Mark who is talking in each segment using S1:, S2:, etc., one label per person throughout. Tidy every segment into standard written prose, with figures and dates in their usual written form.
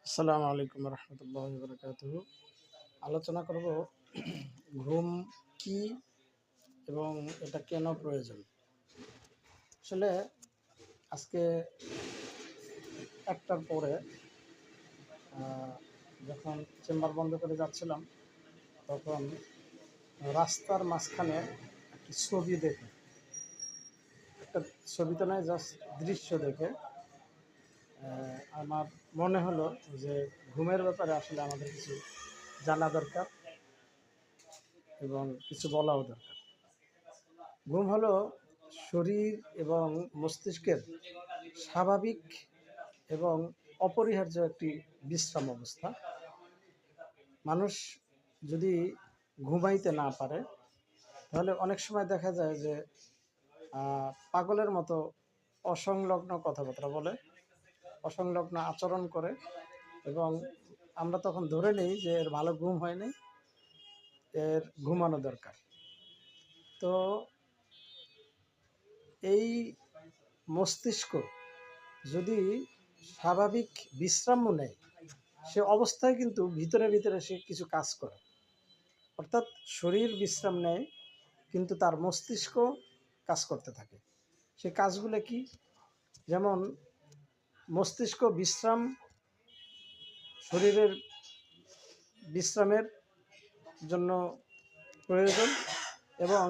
S1: আসসালামু আলাইকুম রহমতুল্লাহি বারাকাতুহু। আলোচনা করব ঘুম কি এবং এটা কেন প্রয়োজন। আসলে আজকে একটার পরে যখন চেম্বার বন্ধ করে যাচ্ছিলাম, তখন রাস্তার মাঝখানে একটি ছবি দেখে, একটা ছবিতে নয়, জাস্ট দৃশ্য দেখে আমার মনে হলো যে ঘুমের ব্যাপারে আসলে আমাদের কিছু জানা দরকার এবং কিছু বলাও দরকার। ঘুম হলো শরীর এবং মস্তিষ্কের স্বাভাবিক এবং অপরিহার্য একটি বিশ্রাম অবস্থা। মানুষ যদি ঘুমাইতে না পারে, তাহলে অনেক সময় দেখা যায় যে পাগলের মতো অসংলগ্ন কথাবার্তা বলে, অসংলগ্ন আচরণ করে, এবং আমরা তখন ধরে নিই যে এর ভালো ঘুম হয়নি, এর ঘুমানো দরকার। তো এই মস্তিষ্ক যদি স্বাভাবিক বিশ্রাম নেয়, সে অবস্থায় কিন্তু ভিতরে ভিতরে সে কিছু কাজ করে। অর্থাৎ শরীর বিশ্রাম নেয়, কিন্তু তার মস্তিষ্ক কাজ করতে থাকে। সে কাজগুলো কি? যেমন মস্তিষ্ক বিশ্রাম, শরীরের বিশ্রামের জন্য প্রয়োজন, এবং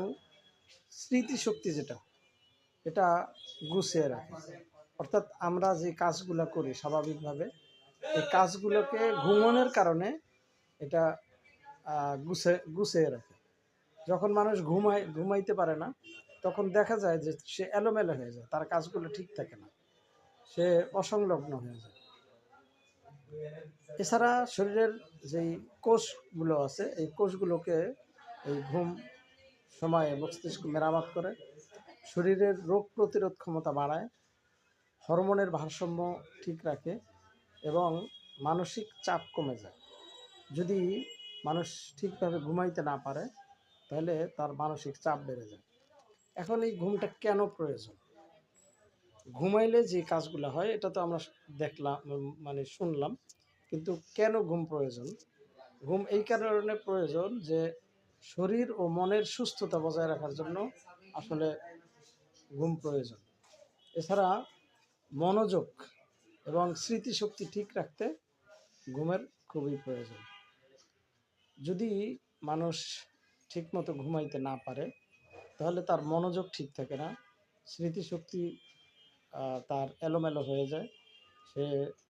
S1: স্মৃতিশক্তি যেটা, এটা গুছিয়ে রাখে। অর্থাৎ আমরা যে কাজগুলো করি স্বাভাবিকভাবে, এই কাজগুলোকে ঘুমানোর কারণে এটা গুছিয়ে রাখে। যখন মানুষ ঘুমাইতে পারে না, তখন দেখা যায় যে সে এলোমেলো হয়ে যায়, তার কাজগুলো ঠিক থাকে না, সে অসংলগ্ন হয়ে যায়। এছাড়া শরীরের যেই কোষগুলো আছে, এই কোষগুলোকে এই ঘুম সময়ে মস্তিষ্ক মেরামত করে, শরীরের রোগ প্রতিরোধ ক্ষমতা বাড়ায়, হরমোনের ভারসাম্য ঠিক রাখে, এবং মানসিক চাপ কমে যায়। যদি মানুষ ঠিকভাবে ঘুমাইতে না পারে, তাহলে তার মানসিক চাপ বেড়ে যায়। এখন এই ঘুমটা কেন প্রয়োজন? ঘুমাইলে যে কাজগুলো হয় এটা তো আমরা দেখলাম, মানে শুনলাম, কিন্তু কেন ঘুম প্রয়োজন? ঘুম এই কারণে প্রয়োজন যে শরীর ও মনের সুস্থতা বজায় রাখার জন্য আসলে ঘুম প্রয়োজন। এছাড়া মনোযোগ এবং স্মৃতিশক্তি ঠিক রাখতে ঘুমের খুবই প্রয়োজন। যদি মানুষ ঠিকমতো ঘুমাইতে না পারে, তাহলে তার মনোযোগ ঠিক থাকে না, স্মৃতিশক্তি তার এলোমেলো হয়ে যায়, সে